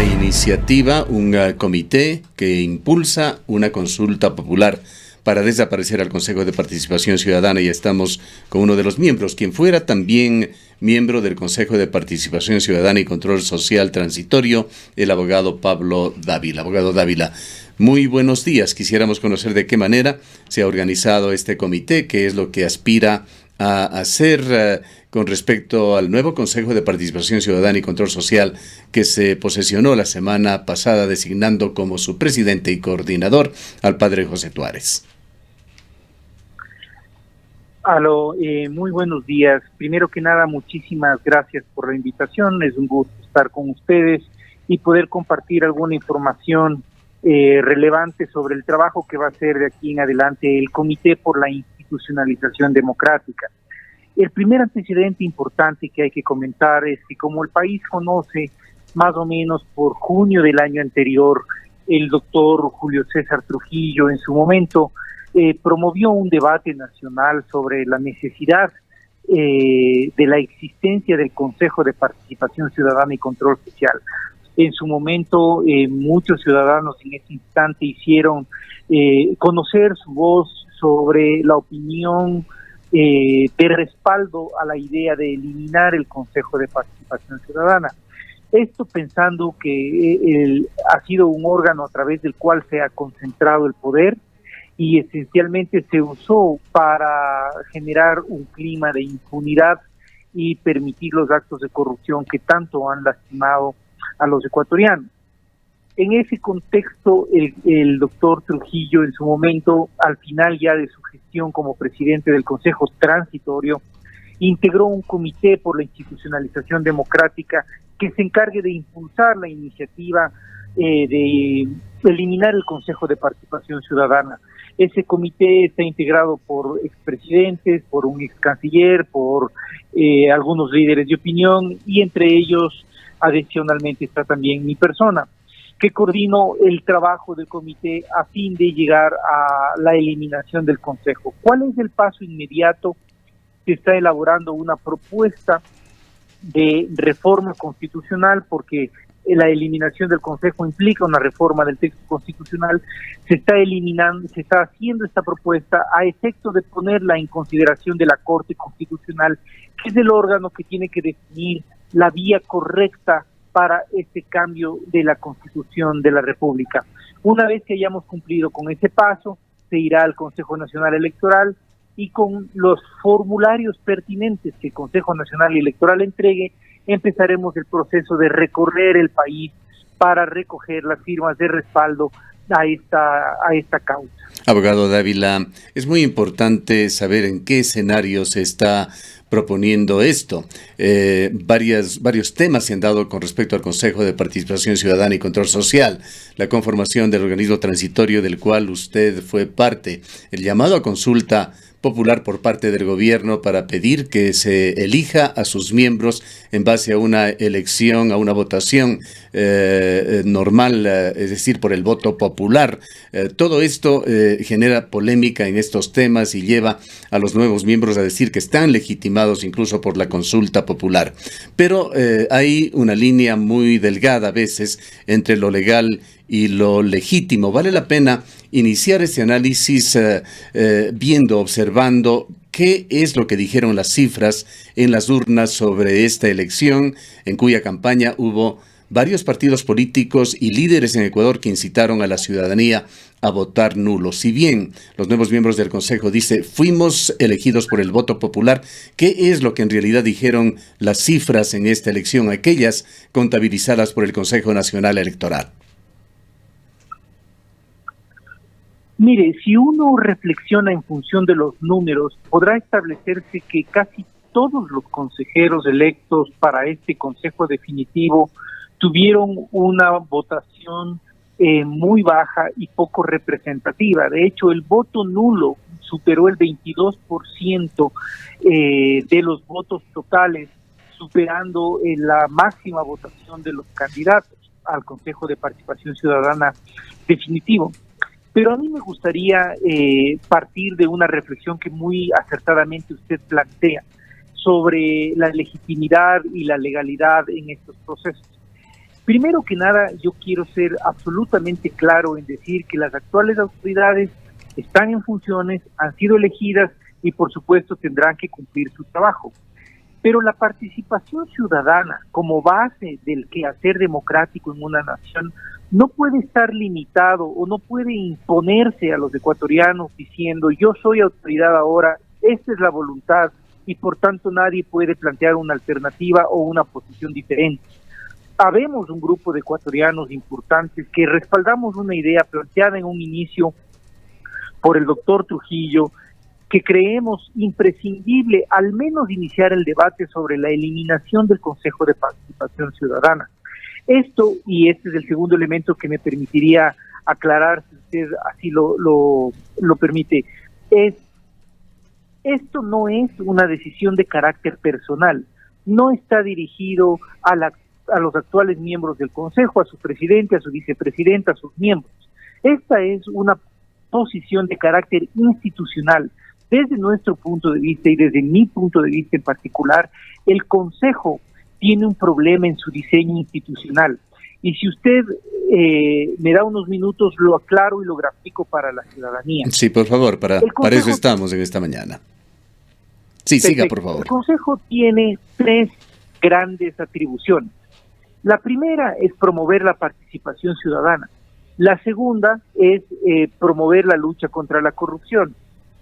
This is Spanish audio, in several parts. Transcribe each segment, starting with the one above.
iniciativa, un comité que impulsa una consulta popular para desaparecer al Consejo de Participación Ciudadana, y estamos con uno de los miembros, quien fuera también miembro del Consejo de Participación Ciudadana y Control Social Transitorio, el abogado Pablo Dávila. Abogado Dávila, muy buenos días. Quisiéramos conocer de qué manera se ha organizado este comité, qué es lo que aspira a hacer con respecto al nuevo Consejo de Participación Ciudadana y Control Social que se posesionó la semana pasada, designando como su presidente y coordinador al padre José Tuárez. Aló, muy buenos días. Primero que nada, muchísimas gracias por la invitación. Es un gusto estar con ustedes y poder compartir alguna información relevante sobre el trabajo que va a hacer de aquí en adelante el Comité por la Institucionalización Democrática. El primer antecedente importante que hay que comentar es que, como el país conoce, más o menos por junio del año anterior, el doctor Julio César Trujillo en su momento promovió un debate nacional sobre la necesidad de la existencia del Consejo de Participación Ciudadana y Control Social. En su momento, muchos ciudadanos en ese instante hicieron conocer su voz sobre la opinión de respaldo a la idea de eliminar el Consejo de Participación Ciudadana. Esto pensando que ha sido un órgano a través del cual se ha concentrado el poder y esencialmente se usó para generar un clima de impunidad y permitir los actos de corrupción que tanto han lastimado a los ecuatorianos. En ese contexto, el doctor Trujillo, en su momento, al final ya de su gestión como presidente del Consejo Transitorio, integró un comité por la institucionalización democrática que se encargue de impulsar la iniciativa de eliminar el Consejo de Participación Ciudadana. Ese comité está integrado por expresidentes, por un excanciller, por algunos líderes de opinión, y entre ellos, adicionalmente, está también mi persona, que coordinó el trabajo del comité a fin de llegar a la eliminación del Consejo. ¿Cuál es el paso inmediato? Se está elaborando una propuesta de reforma constitucional, porque la eliminación del Consejo implica una reforma del texto constitucional. Se está haciendo esta propuesta a efecto de ponerla en consideración de la Corte Constitucional, que es el órgano que tiene que definir la vía correcta para este cambio de la Constitución de la República. Una vez que hayamos cumplido con ese paso, se irá al Consejo Nacional Electoral y con los formularios pertinentes que el Consejo Nacional Electoral entregue, empezaremos el proceso de recorrer el país para recoger las firmas de respaldo a esta causa. Abogado Dávila, es muy importante saber en qué escenario se está proponiendo esto. Varios temas se han dado con respecto al Consejo de Participación Ciudadana y Control Social, la conformación del organismo transitorio del cual usted fue parte, el llamado a consulta popular por parte del gobierno para pedir que se elija a sus miembros en base a una elección, a una votación normal, es decir, por el voto popular. Todo esto genera polémica en estos temas y lleva a los nuevos miembros a decir que están legitimados incluso por la consulta popular. Pero hay una línea muy delgada a veces entre lo legal y lo legítimo. Vale la pena iniciar este análisis observando qué es lo que dijeron las cifras en las urnas sobre esta elección, en cuya campaña hubo varios partidos políticos y líderes en Ecuador que incitaron a la ciudadanía a votar nulo. Si bien los nuevos miembros del Consejo dicen fuimos elegidos por el voto popular, ¿qué es lo que en realidad dijeron las cifras en esta elección, aquellas contabilizadas por el Consejo Nacional Electoral? Mire, si uno reflexiona en función de los números, podrá establecerse que casi todos los consejeros electos para este consejo definitivo tuvieron una votación muy baja y poco representativa. De hecho, el voto nulo superó el 22% de los votos totales, superando la máxima votación de los candidatos al Consejo de Participación Ciudadana definitivo. Pero a mí me gustaría partir de una reflexión que muy acertadamente usted plantea sobre la legitimidad y la legalidad en estos procesos. Primero que nada, yo quiero ser absolutamente claro en decir que las actuales autoridades están en funciones, han sido elegidas y por supuesto tendrán que cumplir su trabajo. Pero la participación ciudadana como base del quehacer democrático en una nación no puede estar limitado o no puede imponerse a los ecuatorianos diciendo yo soy autoridad ahora, esta es la voluntad y por tanto nadie puede plantear una alternativa o una posición diferente. Habemos un grupo de ecuatorianos importantes que respaldamos una idea planteada en un inicio por el doctor Trujillo, que creemos imprescindible al menos iniciar el debate sobre la eliminación del Consejo de Participación Ciudadana. Esto, y este es el segundo elemento que me permitiría aclarar, si usted así lo permite, esto no es una decisión de carácter personal, no está dirigido a los actuales miembros del Consejo, a su presidente, a su vicepresidenta, a sus miembros. Esta es una posición de carácter institucional. Desde nuestro punto de vista y desde mi punto de vista en particular, el Consejo tiene un problema en su diseño institucional. Y si usted me da unos minutos, lo aclaro y lo grafico para la ciudadanía. Sí, por favor, para eso estamos en esta mañana. Sí, perfecto. Siga, por favor. El Consejo tiene 3 grandes atribuciones. La primera es promover la participación ciudadana. La segunda es promover la lucha contra la corrupción.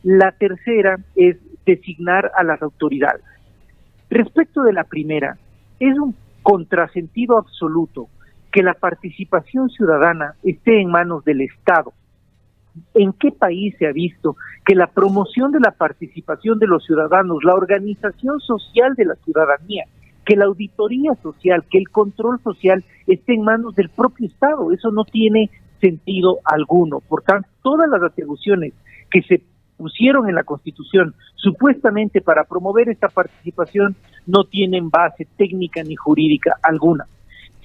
La tercera es designar a las autoridades. Respecto de la primera, es un contrasentido absoluto que la participación ciudadana esté en manos del Estado. ¿En qué país se ha visto que la promoción de la participación de los ciudadanos, la organización social de la ciudadanía, que la auditoría social, que el control social esté en manos del propio Estado? Eso no tiene sentido alguno. Por tanto, todas las atribuciones que se pusieron en la Constitución supuestamente para promover esta participación no tienen base técnica ni jurídica alguna.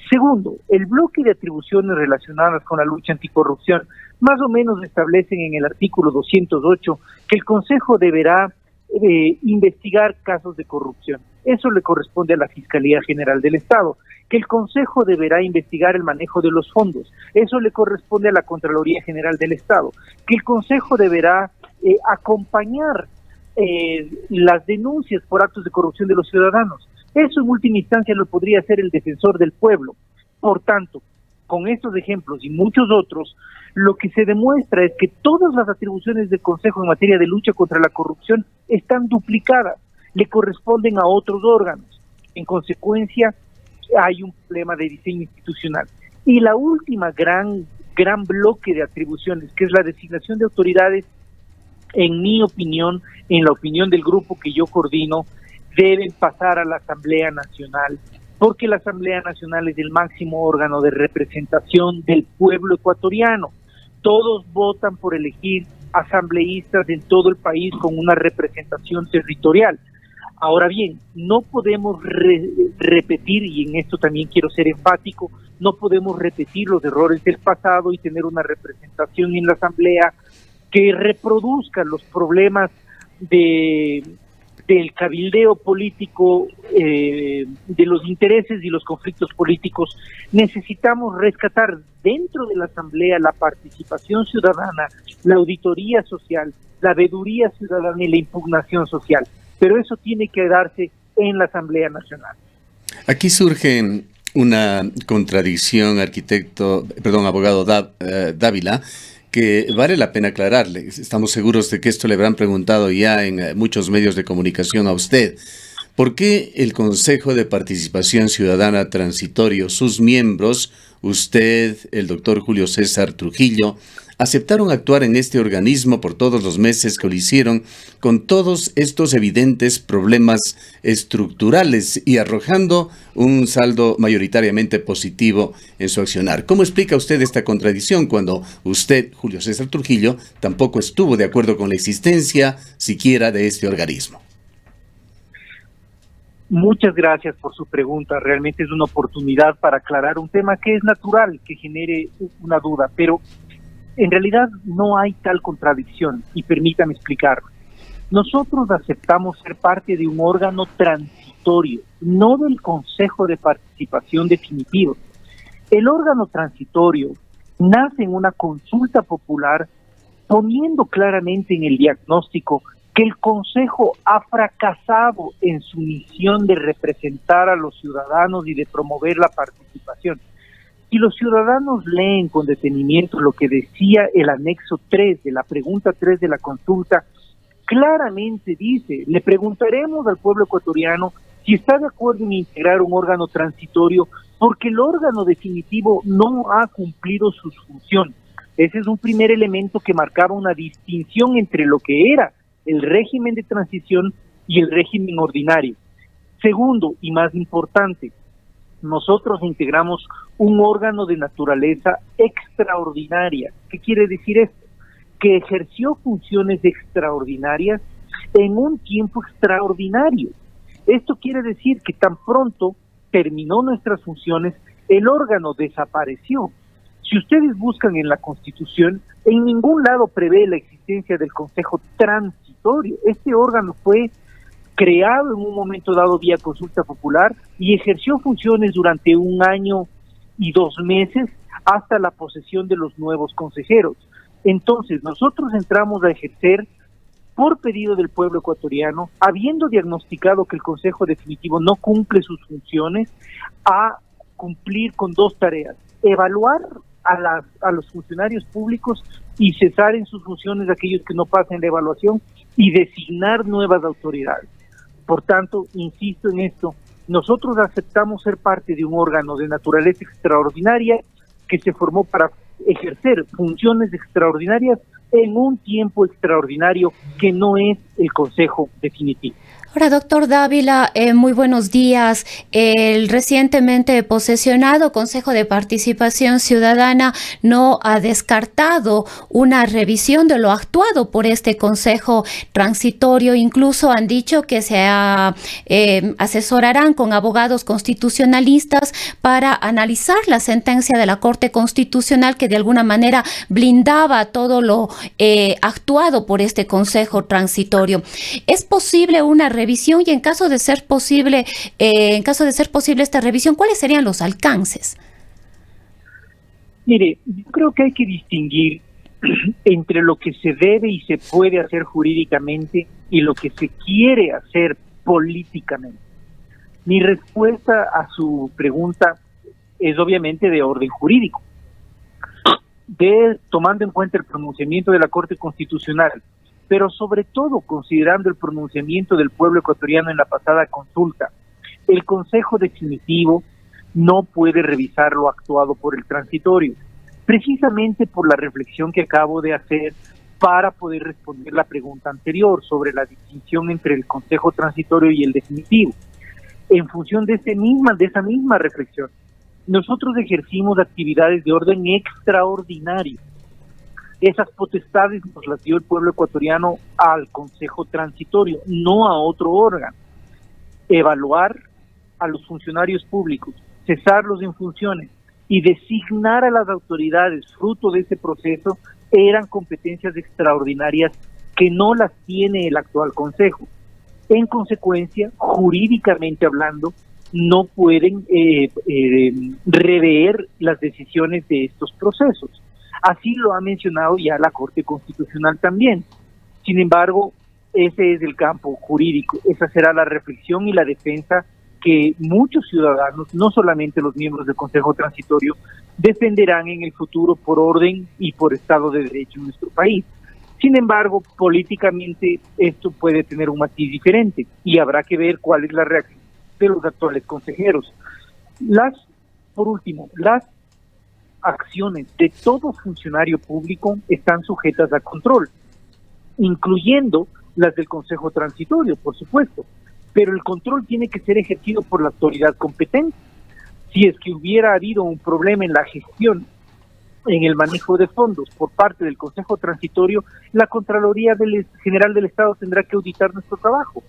Segundo, el bloque de atribuciones relacionadas con la lucha anticorrupción más o menos establecen en el artículo 208 que el Consejo deberá investigar casos de corrupción. Eso le corresponde a la Fiscalía General del Estado. Que el Consejo deberá investigar el manejo de los fondos. Eso le corresponde a la Contraloría General del Estado. Que el Consejo deberá acompañar las denuncias por actos de corrupción de los ciudadanos. Eso en última instancia lo podría hacer el defensor del pueblo. Por tanto, con estos ejemplos y muchos otros, lo que se demuestra es que todas las atribuciones del Consejo en materia de lucha contra la corrupción están duplicadas, le corresponden a otros órganos. En consecuencia, hay un problema de diseño institucional. Y la última gran bloque de atribuciones, que es la designación de autoridades, en mi opinión, en la opinión del grupo que yo coordino, deben pasar a la Asamblea Nacional, porque la Asamblea Nacional es el máximo órgano de representación del pueblo ecuatoriano. Todos votan por elegir asambleístas en todo el país con una representación territorial. Ahora bien, no podemos repetir, y en esto también quiero ser enfático, no podemos repetir los errores del pasado y tener una representación en la Asamblea que reproduzca los problemas del cabildeo político, de los intereses y los conflictos políticos. Necesitamos rescatar dentro de la Asamblea la participación ciudadana, la auditoría social, la veeduría ciudadana y la impugnación social. Pero eso tiene que darse en la Asamblea Nacional. Aquí surge una contradicción, abogado Dávila, que vale la pena aclararle. Estamos seguros de que esto le habrán preguntado ya en muchos medios de comunicación a usted. ¿Por qué el Consejo de Participación Ciudadana Transitorio, sus miembros, usted, el doctor Julio César Trujillo, aceptaron actuar en este organismo por todos los meses que lo hicieron, con todos estos evidentes problemas estructurales y arrojando un saldo mayoritariamente positivo en su accionar? ¿Cómo explica usted esta contradicción cuando usted, Julio César Trujillo, tampoco estuvo de acuerdo con la existencia siquiera de este organismo? Muchas gracias por su pregunta. Realmente es una oportunidad para aclarar un tema que es natural que genere una duda, pero en realidad no hay tal contradicción, y permítame explicarlo. Nosotros aceptamos ser parte de un órgano transitorio, no del Consejo de Participación definitivo. El órgano transitorio nace en una consulta popular poniendo claramente en el diagnóstico que el Consejo ha fracasado en su misión de representar a los ciudadanos y de promover la participación. Si los ciudadanos leen con detenimiento lo que decía el anexo 3 de la pregunta 3 de la consulta, claramente dice: le preguntaremos al pueblo ecuatoriano si está de acuerdo en integrar un órgano transitorio porque el órgano definitivo no ha cumplido sus funciones. Ese es un primer elemento que marcaba una distinción entre lo que era el régimen de transición y el régimen ordinario. Segundo, y más importante, nosotros integramos un órgano de naturaleza extraordinaria. ¿Qué quiere decir esto? Que ejerció funciones extraordinarias en un tiempo extraordinario. Esto quiere decir que tan pronto terminó nuestras funciones, el órgano desapareció. Si ustedes buscan en la Constitución, en ningún lado prevé la existencia del Consejo Transitorio. Este órgano fue creado en un momento dado vía consulta popular y ejerció funciones durante 1 año y 2 meses hasta la posesión de los nuevos consejeros. Entonces, nosotros entramos a ejercer por pedido del pueblo ecuatoriano, habiendo diagnosticado que el Consejo Definitivo no cumple sus funciones, a cumplir con 2 tareas: evaluar a los funcionarios públicos y cesar en sus funciones aquellos que no pasen la evaluación, y designar nuevas autoridades. Por tanto, insisto en esto, nosotros aceptamos ser parte de un órgano de naturaleza extraordinaria que se formó para ejercer funciones extraordinarias en un tiempo extraordinario que no es el Consejo Definitivo. Ahora, doctor Dávila, muy buenos días. El recientemente posesionado Consejo de Participación Ciudadana no ha descartado una revisión de lo actuado por este Consejo Transitorio. Incluso han dicho que se asesorarán con abogados constitucionalistas para analizar la sentencia de la Corte Constitucional que de alguna manera blindaba todo lo actuado por este Consejo Transitorio. ¿Es posible una revisión? Y en caso de ser posible, esta revisión, ¿cuáles serían los alcances? Mire, yo creo que hay que distinguir entre lo que se debe y se puede hacer jurídicamente y lo que se quiere hacer políticamente. Mi respuesta a su pregunta es obviamente de orden jurídico. Tomando en cuenta el pronunciamiento de la Corte Constitucional, pero sobre todo considerando el pronunciamiento del pueblo ecuatoriano en la pasada consulta, el Consejo Definitivo no puede revisar lo actuado por el transitorio, precisamente por la reflexión que acabo de hacer para poder responder la pregunta anterior sobre la distinción entre el Consejo Transitorio y el Definitivo. En función de esa misma reflexión, nosotros ejercimos actividades de orden extraordinario. Esas potestades nos las dio el pueblo ecuatoriano al Consejo Transitorio, no a otro órgano. Evaluar a los funcionarios públicos, cesarlos en funciones y designar a las autoridades fruto de ese proceso eran competencias extraordinarias que no las tiene el actual Consejo. En consecuencia, jurídicamente hablando, no pueden rever las decisiones de estos procesos. Así lo ha mencionado ya la Corte Constitucional también. Sin embargo, ese es el campo jurídico, esa será la reflexión y la defensa que muchos ciudadanos, no solamente los miembros del Consejo Transitorio, defenderán en el futuro por orden y por Estado de Derecho en nuestro país. Sin embargo, políticamente esto puede tener un matiz diferente y habrá que ver cuál es la reacción de los actuales consejeros. Por último, las acciones de todo funcionario público están sujetas a control, incluyendo las del Consejo Transitorio, por supuesto, pero el control tiene que ser ejercido por la autoridad competente. Si es que hubiera habido un problema en la gestión, en el manejo de fondos por parte del Consejo Transitorio, la Contraloría General del Estado tendrá que auditar nuestro trabajo.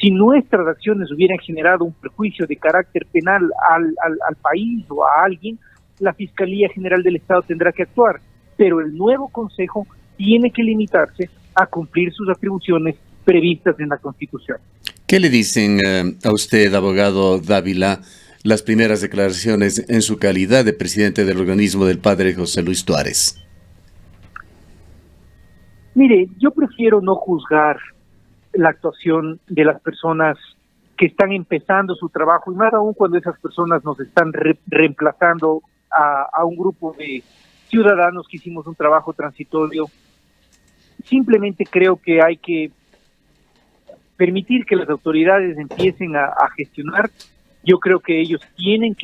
Si nuestras acciones hubieran generado un perjuicio de carácter penal al país o a alguien, la Fiscalía General del Estado tendrá que actuar, pero el nuevo Consejo tiene que limitarse a cumplir sus atribuciones previstas en la Constitución. ¿Qué le dicen a usted, abogado Dávila, las primeras declaraciones en su calidad de presidente del organismo del padre José Luis Tuárez? Mire, yo prefiero no juzgar la actuación de las personas que están empezando su trabajo, y más aún cuando esas personas nos están reemplazando a un grupo de ciudadanos que hicimos un trabajo transitorio. Simplemente creo que hay que permitir que las autoridades empiecen a gestionar. Yo creo que ellos tienen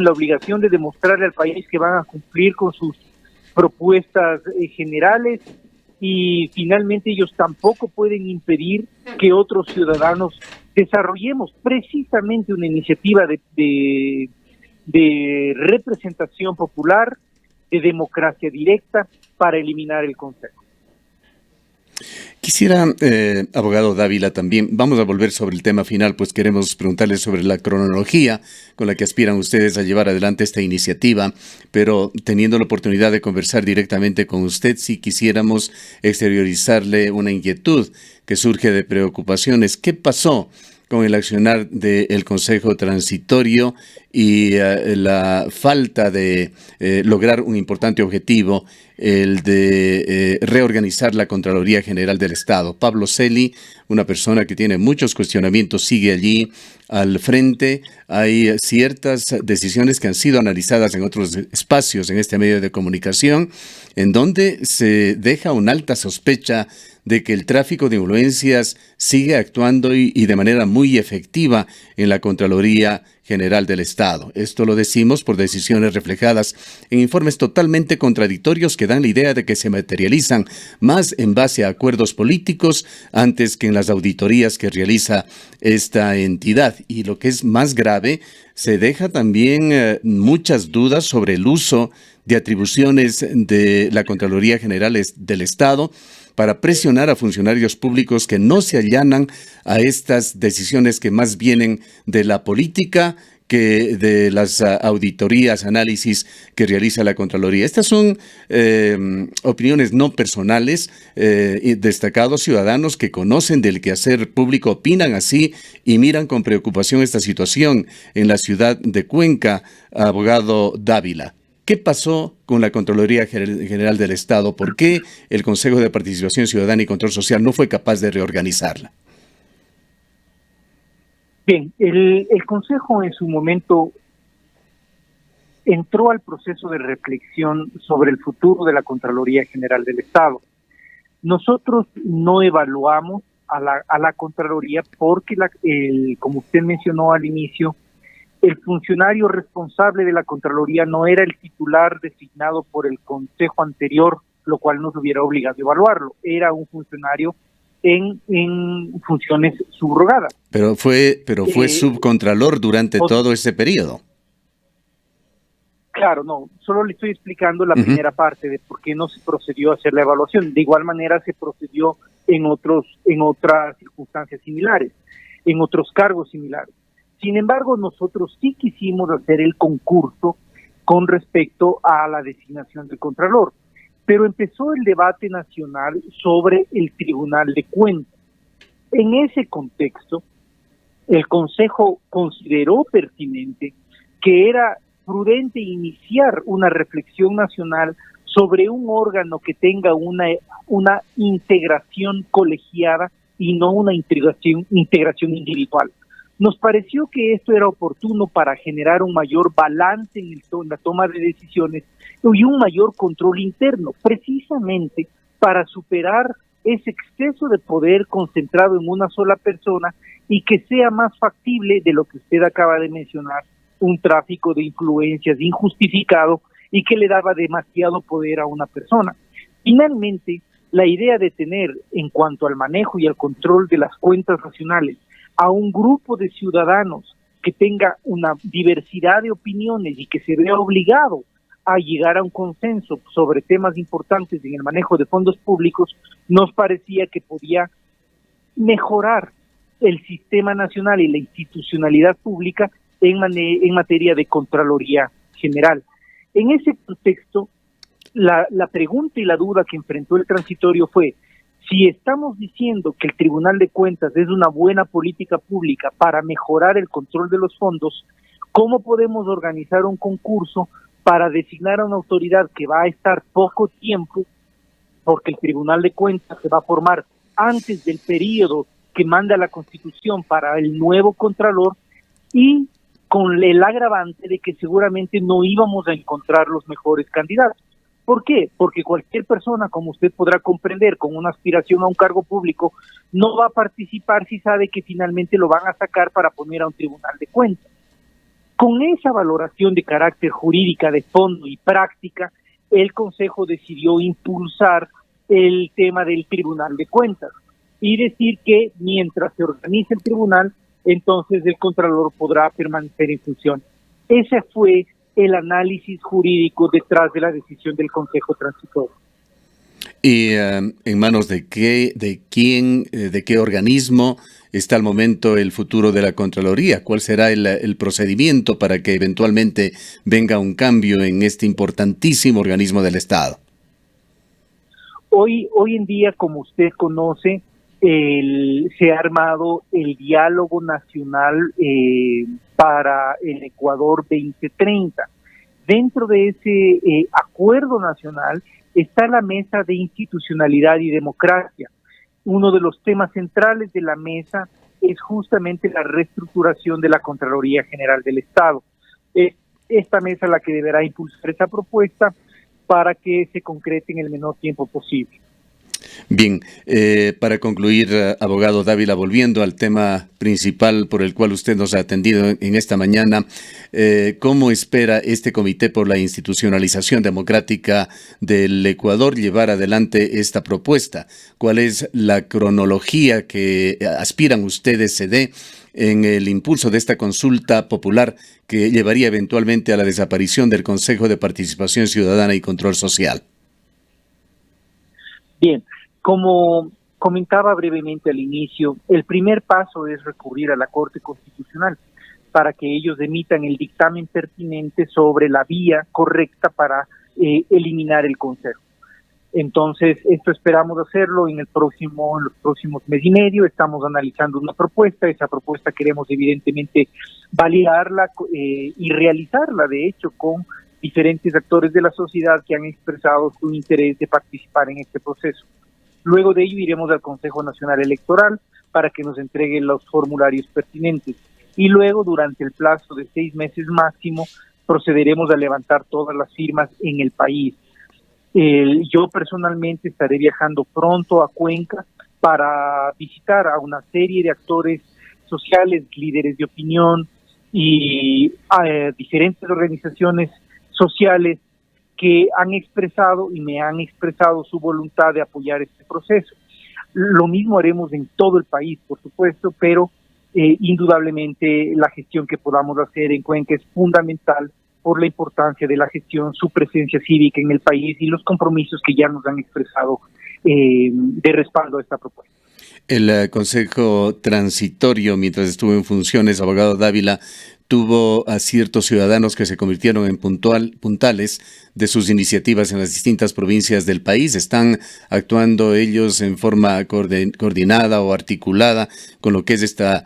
la obligación de demostrarle al país que van a cumplir con sus propuestas generales, y finalmente ellos tampoco pueden impedir que otros ciudadanos desarrollemos precisamente una iniciativa de representación popular, de democracia directa, para eliminar el Consejo. Quisiera, abogado Dávila, también, vamos a volver sobre el tema final, pues queremos preguntarle sobre la cronología con la que aspiran ustedes a llevar adelante esta iniciativa, pero teniendo la oportunidad de conversar directamente con usted, si quisiéramos exteriorizarle una inquietud que surge de preocupaciones. ¿Qué pasó con el accionar del Consejo Transitorio y la falta de lograr un importante objetivo, el de reorganizar la Contraloría General del Estado? Pablo Celi, una persona que tiene muchos cuestionamientos, sigue allí al frente. Hay ciertas decisiones que han sido analizadas en otros espacios en este medio de comunicación, en donde se deja una alta sospecha de que el tráfico de influencias sigue actuando y de manera muy efectiva en la Contraloría General del Estado. Esto lo decimos por decisiones reflejadas en informes totalmente contradictorios que dan la idea de que se materializan más en base a acuerdos políticos antes que en las auditorías que realiza esta entidad. Y lo que es más grave, se deja también muchas dudas sobre el uso de atribuciones de la Contraloría General del Estado para presionar a funcionarios públicos que no se allanan a estas decisiones que más vienen de la política que de las auditorías, análisis que realiza la Contraloría. Estas son opiniones no personales, destacados ciudadanos que conocen del quehacer público opinan así y miran con preocupación esta situación en la ciudad de Cuenca, abogado Dávila. ¿Qué pasó con la Contraloría General del Estado? ¿Por qué el Consejo de Participación Ciudadana y Control Social no fue capaz de reorganizarla? Bien, el Consejo en su momento entró al proceso de reflexión sobre el futuro de la Contraloría General del Estado. Nosotros no evaluamos a la Contraloría porque, como usted mencionó al inicio, el funcionario responsable de la Contraloría no era el titular designado por el Consejo anterior, lo cual nos hubiera obligado a evaluarlo. Era un funcionario en funciones subrogadas. Pero fue subcontralor durante todo ese periodo. Claro, no, solo le estoy explicando la primera parte de por qué no se procedió a hacer la evaluación. De igual manera se procedió en otras circunstancias similares, en otros cargos similares. Sin embargo, nosotros sí quisimos hacer el concurso con respecto a la designación del Contralor, pero empezó el debate nacional sobre el Tribunal de Cuentas. En ese contexto, el Consejo consideró pertinente que era prudente iniciar una reflexión nacional sobre un órgano que tenga una integración colegiada y no una integración individual. Nos pareció que esto era oportuno para generar un mayor balance en la toma de decisiones y un mayor control interno, precisamente para superar ese exceso de poder concentrado en una sola persona y que sea más factible de lo que usted acaba de mencionar, un tráfico de influencias injustificado y que le daba demasiado poder a una persona. Finalmente, la idea de tener, en cuanto al manejo y al control de las cuentas nacionales, a un grupo de ciudadanos que tenga una diversidad de opiniones y que se vea obligado a llegar a un consenso sobre temas importantes en el manejo de fondos públicos, nos parecía que podía mejorar el sistema nacional y la institucionalidad pública en materia de Contraloría General. En ese contexto, la pregunta y la duda que enfrentó el transitorio fue: si estamos diciendo que el Tribunal de Cuentas es una buena política pública para mejorar el control de los fondos, ¿Cómo podemos organizar un concurso para designar a una autoridad que va a estar poco tiempo, porque el Tribunal de Cuentas se va a formar antes del periodo que manda la Constitución para el nuevo Contralor, y con el agravante de que seguramente no íbamos a encontrar los mejores candidatos? ¿Por qué? Porque cualquier persona, como usted podrá comprender, con una aspiración a un cargo público, no va a participar si sabe que finalmente lo van a sacar para poner a un Tribunal de Cuentas. Con esa valoración de carácter jurídica de fondo y práctica, el Consejo decidió impulsar el tema del Tribunal de Cuentas y decir que mientras se organice el tribunal, entonces el Contralor podrá permanecer en función. Ese fue el análisis jurídico detrás de la decisión del Consejo Transitorio. ¿Y en manos de quién, de qué organismo está al momento el futuro de la Contraloría? ¿Cuál será el procedimiento para que eventualmente venga un cambio en este importantísimo organismo del Estado? Hoy en día, como usted conoce, se ha armado el Diálogo Nacional para el Ecuador 2030. Dentro de ese acuerdo nacional está la Mesa de Institucionalidad y Democracia. Uno de los temas centrales de la mesa es justamente la reestructuración de la Contraloría General del Estado. Es esta mesa la que deberá impulsar esa propuesta para que se concrete en el menor tiempo posible. Bien, para concluir, abogado Dávila, volviendo al tema principal por el cual usted nos ha atendido en esta mañana, ¿cómo espera este Comité por la Institucionalización Democrática del Ecuador llevar adelante esta propuesta? ¿Cuál es la cronología que aspiran ustedes se dé en el impulso de esta consulta popular que llevaría eventualmente a la desaparición del Consejo de Participación Ciudadana y Control Social? Bien, como comentaba brevemente al inicio, el primer paso es recurrir a la Corte Constitucional para que ellos emitan el dictamen pertinente sobre la vía correcta para eliminar el Consejo. Entonces, esto esperamos hacerlo en los próximos mes y medio. Estamos analizando una propuesta. Esa propuesta queremos evidentemente validarla y realizarla, de hecho, con diferentes actores de la sociedad que han expresado su interés de participar en este proceso. Luego de ello iremos al Consejo Nacional Electoral para que nos entregue los formularios pertinentes. Y luego, durante el plazo de 6 meses máximo, procederemos a levantar todas las firmas en el país. Yo personalmente estaré viajando pronto a Cuenca para visitar a una serie de actores sociales, líderes de opinión y diferentes organizaciones sociales que han expresado y me han expresado su voluntad de apoyar este proceso. Lo mismo haremos en todo el país, por supuesto, pero indudablemente la gestión que podamos hacer en Cuenca es fundamental por la importancia de la gestión, su presencia cívica en el país y los compromisos que ya nos han expresado de respaldo a esta propuesta. El Consejo Transitorio, mientras estuvo en funciones, abogado Dávila, tuvo a ciertos ciudadanos que se convirtieron en puntales de sus iniciativas en las distintas provincias del país. ¿Están actuando ellos en forma coordinada o articulada con lo que es esta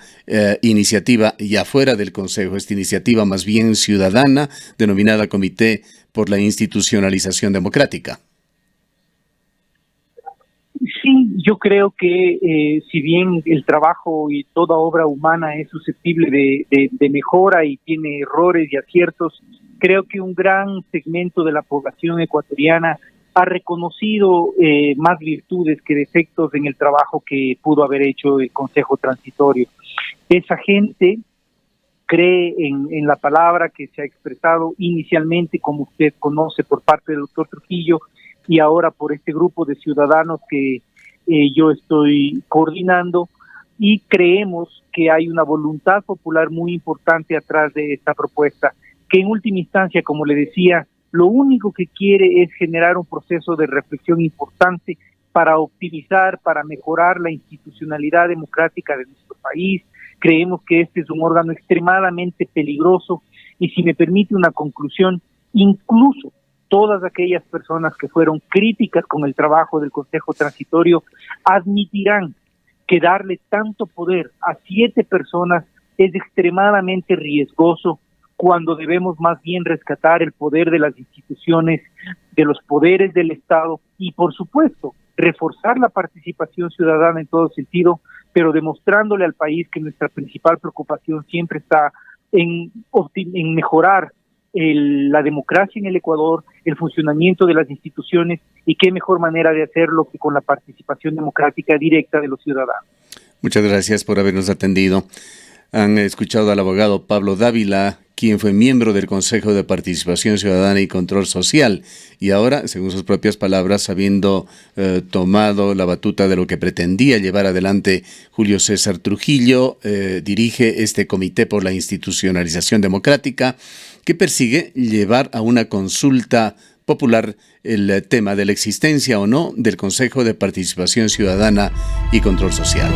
iniciativa y afuera del Consejo, esta iniciativa más bien ciudadana, denominada Comité por la Institucionalización Democrática? Sí, yo creo que si bien el trabajo y toda obra humana es susceptible de mejora y tiene errores y aciertos, creo que un gran segmento de la población ecuatoriana ha reconocido más virtudes que defectos en el trabajo que pudo haber hecho el Consejo Transitorio. Esa gente cree en la palabra que se ha expresado inicialmente, como usted conoce, por parte del doctor Trujillo, y ahora por este grupo de ciudadanos que yo estoy coordinando, y creemos que hay una voluntad popular muy importante atrás de esta propuesta, que en última instancia, como le decía, lo único que quiere es generar un proceso de reflexión importante para optimizar, para mejorar la institucionalidad democrática de nuestro país. Creemos que este es un órgano extremadamente peligroso y, si me permite una conclusión, incluso todas aquellas personas que fueron críticas con el trabajo del Consejo Transitorio admitirán que darle tanto poder a 7 personas es extremadamente riesgoso, cuando debemos más bien rescatar el poder de las instituciones, de los poderes del Estado y, por supuesto, reforzar la participación ciudadana en todo sentido, pero demostrándole al país que nuestra principal preocupación siempre está en mejorar la democracia en el Ecuador, el funcionamiento de las instituciones, y qué mejor manera de hacerlo que con la participación democrática directa de los ciudadanos. Muchas gracias por habernos atendido. Han escuchado al abogado Pablo Dávila, quien fue miembro del Consejo de Participación Ciudadana y Control Social, y ahora, según sus propias palabras, habiendo tomado la batuta de lo que pretendía llevar adelante Julio César Trujillo, dirige este Comité por la Institucionalización Democrática, que persigue llevar a una consulta popular el tema de la existencia o no del Consejo de Participación Ciudadana y Control Social.